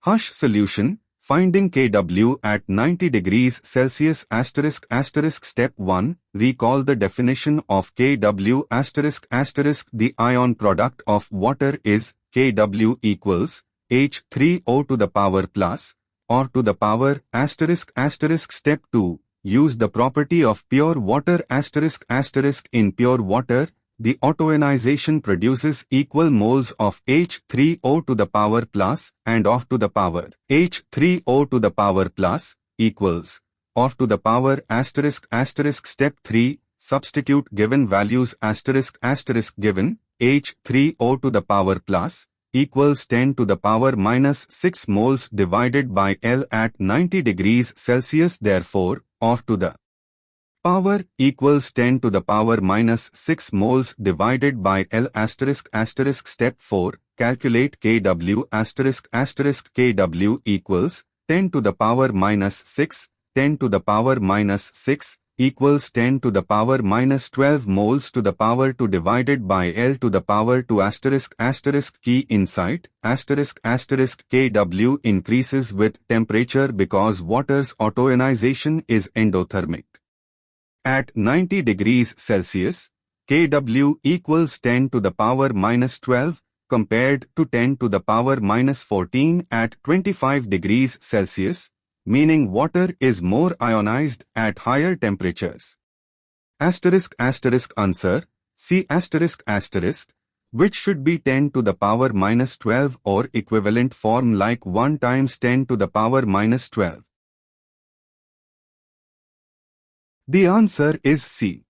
H solution, finding Kw at 90 degrees Celsius ***. Step 1. Recall the definition of Kw ***. The ion product of water is Kw equals H₃O to the power plus or to the power ***. Step 2. Use the property of pure water ***. In pure water, the autoionization produces equal moles of H₃O to the power plus and of to the power H₃O to the power plus equals of to the power ***. Step 3. Substitute given values *** given H₃O to the power plus equals 10 to the power minus 6 moles divided by L at 90 degrees Celsius. Therefore, of to the power equals 10 to the power minus 6 moles divided by L ***. Step 4. Calculate Kw ***. Kw equals 10 to the power minus 6, 10 to the power minus 6 equals 10 to the power minus 12 moles to the power 2 divided by L to the power 2 ***. Key insight Kw increases with temperature because water's autoionization is endothermic. At 90 degrees Celsius, Kw equals 10 to the power minus 12 compared to 10 to the power minus 14 at 25 degrees Celsius, meaning water is more ionized at higher temperatures. Answer C which should be 10 to the power minus 12 or equivalent form like 1 times 10 to the power minus 12. The answer is C.